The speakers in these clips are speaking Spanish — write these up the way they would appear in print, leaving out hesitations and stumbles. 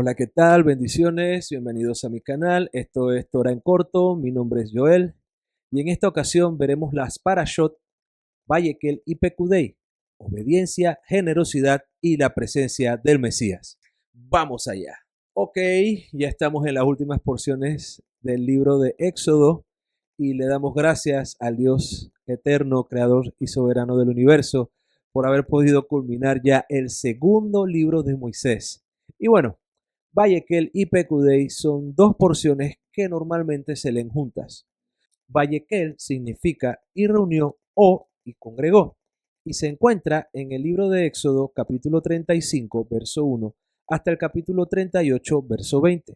Hola, ¿qué tal? Bendiciones, bienvenidos a mi canal. Esto es Torah en corto, mi nombre es Joel y en esta ocasión veremos las Parashot, Vayekel y Pekudei, obediencia, generosidad y la presencia del Mesías. Vamos allá. Ok, ya estamos en las últimas porciones del libro de Éxodo y le damos gracias al Dios eterno, creador y soberano del universo por haber podido culminar ya el segundo libro de Moisés. Y bueno, Vayekel y Pekudei son dos porciones que normalmente se leen juntas. Vayekel significa y reunió o y congregó, y se encuentra en el libro de Éxodo capítulo 35, verso 1, hasta el capítulo 38, verso 20.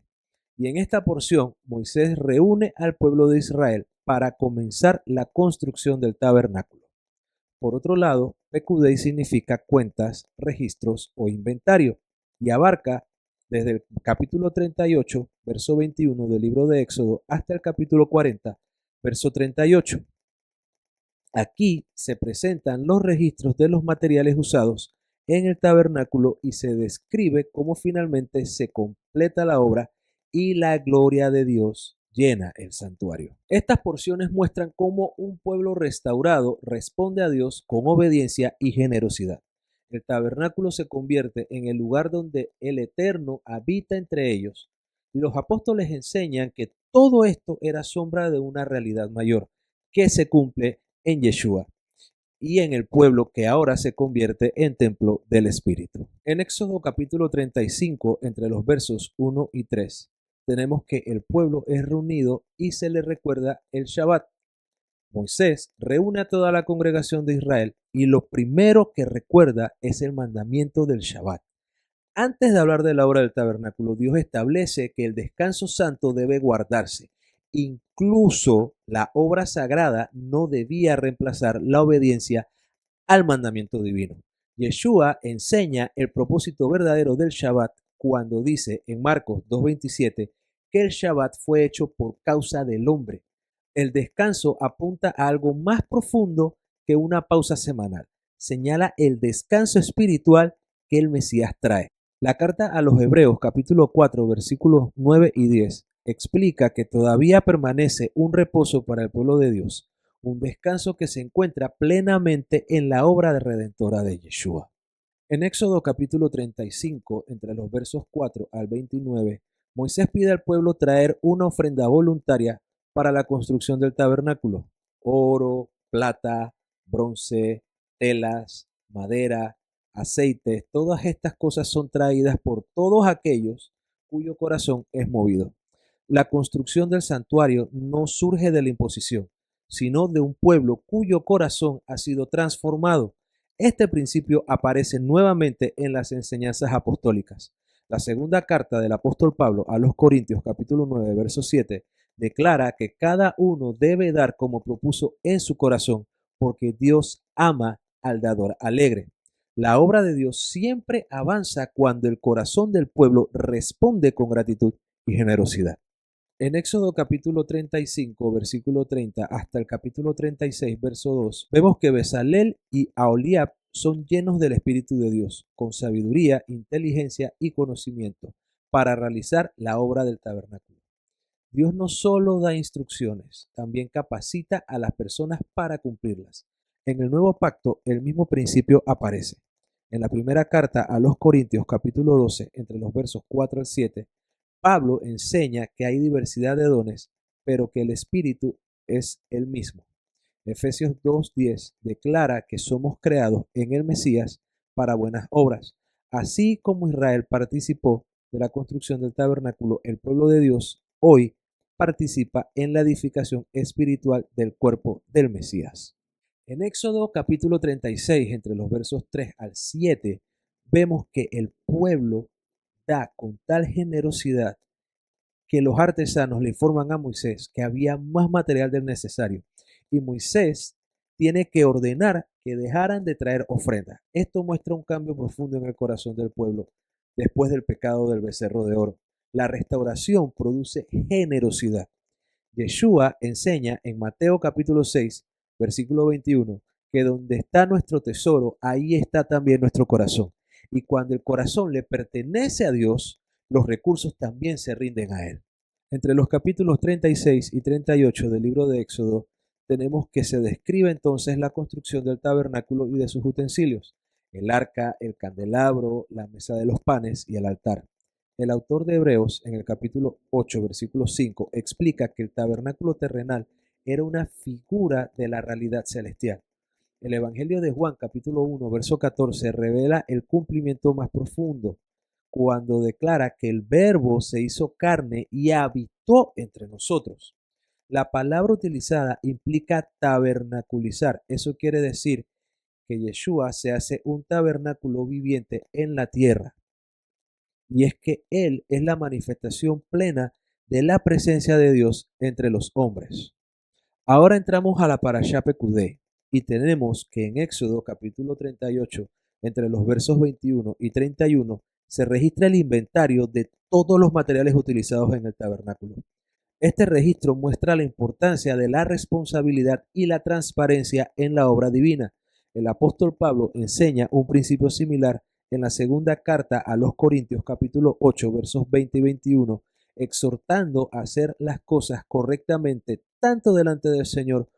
Y en esta porción Moisés reúne al pueblo de Israel para comenzar la construcción del tabernáculo. Por otro lado, Pekudei significa cuentas, registros o inventario y abarca desde el capítulo 38, verso 21 del libro de Éxodo hasta el capítulo 40, verso 38. Aquí se presentan los registros de los materiales usados en el tabernáculo y se describe cómo finalmente se completa la obra y la gloria de Dios llena el santuario. Estas porciones muestran cómo un pueblo restaurado responde a Dios con obediencia y generosidad. El tabernáculo se convierte en el lugar donde el Eterno habita entre ellos, y los apóstoles enseñan que todo esto era sombra de una realidad mayor, que se cumple en Yeshua y en el pueblo que ahora se convierte en templo del Espíritu. En Éxodo capítulo 35, entre los versos 1 y 3, tenemos que el pueblo es reunido y se le recuerda el Shabbat. Moisés reúne a toda la congregación de Israel y lo primero que recuerda es el mandamiento del Shabbat. Antes de hablar de la obra del tabernáculo, Dios establece que el descanso santo debe guardarse. Incluso la obra sagrada no debía reemplazar la obediencia al mandamiento divino. Yeshua enseña el propósito verdadero del Shabbat cuando dice en Marcos 2:27 que el Shabbat fue hecho por causa del hombre. El descanso apunta a algo más profundo que una pausa semanal. Señala el descanso espiritual que el Mesías trae. La carta a los Hebreos capítulo 4 versículos 9 y 10 explica que todavía permanece un reposo para el pueblo de Dios, un descanso que se encuentra plenamente en la obra redentora de Yeshua. En Éxodo capítulo 35, entre los versos 4 al 29, Moisés pide al pueblo traer una ofrenda voluntaria para la construcción del tabernáculo: oro, plata, bronce, telas, madera, aceites. Todas estas cosas son traídas por todos aquellos cuyo corazón es movido. La construcción del santuario no surge de la imposición, sino de un pueblo cuyo corazón ha sido transformado. Este principio aparece nuevamente en las enseñanzas apostólicas. La segunda carta del apóstol Pablo a los Corintios, capítulo 9, verso 7, declara que cada uno debe dar como propuso en su corazón, porque Dios ama al dador alegre. La obra de Dios siempre avanza cuando el corazón del pueblo responde con gratitud y generosidad. En Éxodo capítulo 35, versículo 30 hasta el capítulo 36, verso 2, vemos que Bezalel y Aholiab son llenos del Espíritu de Dios, con sabiduría, inteligencia y conocimiento, para realizar la obra del tabernáculo. Dios no solo da instrucciones, también capacita a las personas para cumplirlas. En el nuevo pacto, el mismo principio aparece. En la primera carta a los Corintios, capítulo 12, entre los versos 4 al 7, Pablo enseña que hay diversidad de dones, pero que el Espíritu es el mismo. Efesios 2:10 declara que somos creados en el Mesías para buenas obras. Así como Israel participó de la construcción del tabernáculo, el pueblo de Dios hoy participa en la edificación espiritual del cuerpo del Mesías. En Éxodo capítulo 36, entre los versos 3 al 7, vemos que el pueblo da con tal generosidad que los artesanos le informan a Moisés que había más material del necesario y Moisés tiene que ordenar que dejaran de traer ofrendas. Esto muestra un cambio profundo en el corazón del pueblo después del pecado del becerro de oro. La restauración produce generosidad. Yeshua enseña en Mateo capítulo 6, versículo 21, que donde está nuestro tesoro, ahí está también nuestro corazón. Y cuando el corazón le pertenece a Dios, los recursos también se rinden a Él. Entre los capítulos 36 y 38 del libro de Éxodo, tenemos que se describe entonces la construcción del tabernáculo y de sus utensilios, el arca, el candelabro, la mesa de los panes y el altar. El autor de Hebreos, en el capítulo 8, versículo 5, explica que el tabernáculo terrenal era una figura de la realidad celestial. El Evangelio de Juan, capítulo 1, verso 14, revela el cumplimiento más profundo, cuando declara que el Verbo se hizo carne y habitó entre nosotros. La palabra utilizada implica tabernaculizar. Eso quiere decir que Yeshua se hace un tabernáculo viviente en la tierra. Y es que Él es la manifestación plena de la presencia de Dios entre los hombres. Ahora entramos a la Parashá Pekudei y tenemos que en Éxodo capítulo 38, entre los versos 21 y 31, se registra el inventario de todos los materiales utilizados en el tabernáculo. Este registro muestra la importancia de la responsabilidad y la transparencia en la obra divina. El apóstol Pablo enseña un principio similar en la segunda carta a los Corintios capítulo 8 versos 20 y 21, exhortando a hacer las cosas correctamente tanto delante del Señor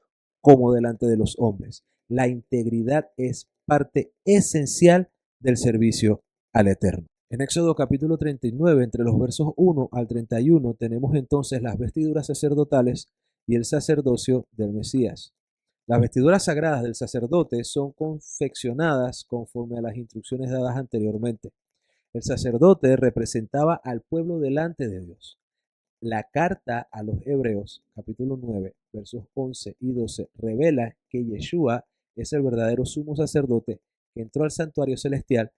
como delante de los hombres. La integridad es parte esencial del servicio al Eterno. En Éxodo capítulo 39, entre los versos 1 al 31, tenemos entonces las vestiduras sacerdotales y el sacerdocio del Mesías. Las vestiduras sagradas del sacerdote son confeccionadas conforme a las instrucciones dadas anteriormente. El sacerdote representaba al pueblo delante de Dios. La carta a los Hebreos, capítulo 9, versos 11 y 12, revela que Yeshua es el verdadero sumo sacerdote que entró al santuario celestial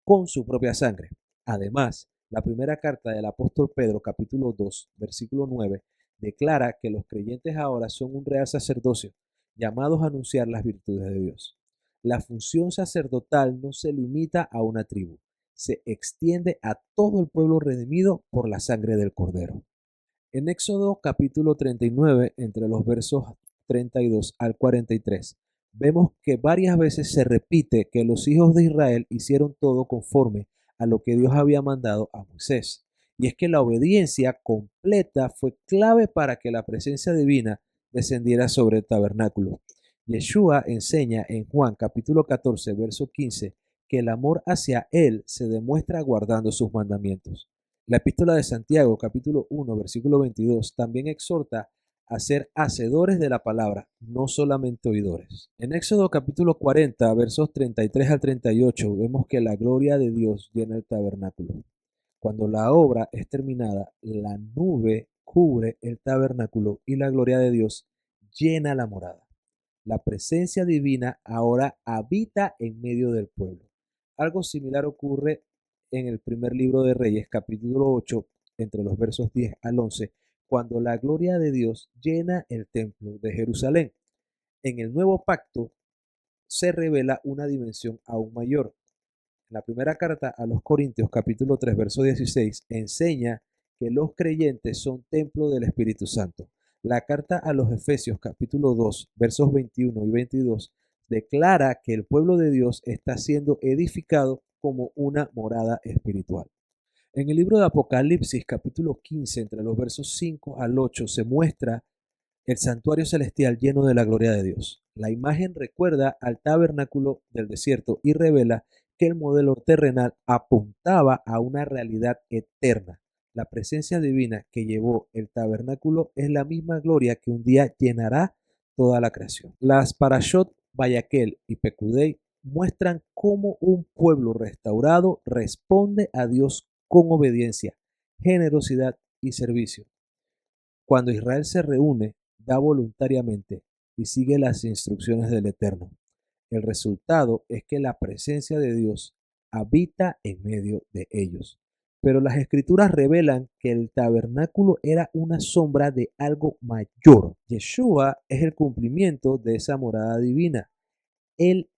con su propia sangre. Además, la primera carta del apóstol Pedro, capítulo 2, versículo 9, declara que los creyentes ahora son un real sacerdocio, llamados a anunciar las virtudes de Dios. La función sacerdotal no se limita a una tribu, se extiende a todo el pueblo redimido por la sangre del Cordero. En Éxodo capítulo 39, entre los versos 32 al 43, vemos que varias veces se repite que los hijos de Israel hicieron todo conforme a lo que Dios había mandado a Moisés. Y es que la obediencia completa fue clave para que la presencia divina descendiera sobre el tabernáculo. Yeshua enseña en Juan capítulo 14, verso 15, que el amor hacia Él se demuestra guardando sus mandamientos. La epístola de Santiago, capítulo 1, versículo 22, también exhorta a ser hacedores de la palabra, no solamente oidores. En Éxodo capítulo 40, versos 33 al 38, vemos que la gloria de Dios llena el tabernáculo. Cuando la obra es terminada, la nube cubre el tabernáculo y la gloria de Dios llena la morada. La presencia divina ahora habita en medio del pueblo. Algo similar ocurre en el primer libro de Reyes, capítulo 8, entre los versos 10 al 11, cuando la gloria de Dios llena el templo de Jerusalén. En el nuevo pacto se revela una dimensión aún mayor. En la primera carta a los Corintios, capítulo 3, verso 16, enseña que los creyentes son templo del Espíritu Santo. La carta a los Efesios, capítulo 2, versos 21 y 22, declara que el pueblo de Dios está siendo edificado como una morada espiritual. En el libro de Apocalipsis, capítulo 15, entre los versos 5 al 8, se muestra el santuario celestial lleno de la gloria de Dios. La imagen recuerda al tabernáculo del desierto y revela que el modelo terrenal apuntaba a una realidad eterna. La presencia divina que llevó el tabernáculo es la misma gloria que un día llenará toda la creación. Las Parashot Vayakel y Pekudei muestran cómo un pueblo restaurado responde a Dios con obediencia, generosidad y servicio. Cuando Israel se reúne, da voluntariamente y sigue las instrucciones del Eterno. El resultado es que la presencia de Dios habita en medio de ellos. Pero las escrituras revelan que el tabernáculo era una sombra de algo mayor. Yeshua es el cumplimiento de esa morada divina. Él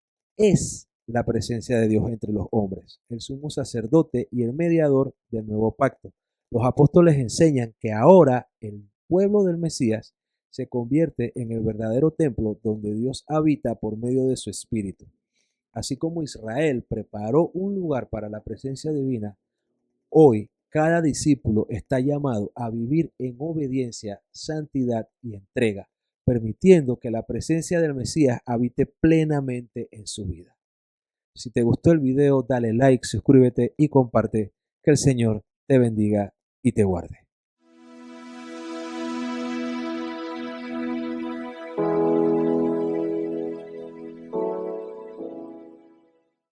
es la presencia de Dios entre los hombres, el sumo sacerdote y el mediador del nuevo pacto. Los apóstoles enseñan que ahora el pueblo del Mesías se convierte en el verdadero templo donde Dios habita por medio de su Espíritu. Así como Israel preparó un lugar para la presencia divina, hoy Cada discípulo está llamado a vivir en obediencia, santidad y entrega, permitiendo que la presencia del Mesías habite plenamente en su vida. Si te gustó el video, dale like, suscríbete y comparte. Que el Señor te bendiga y te guarde.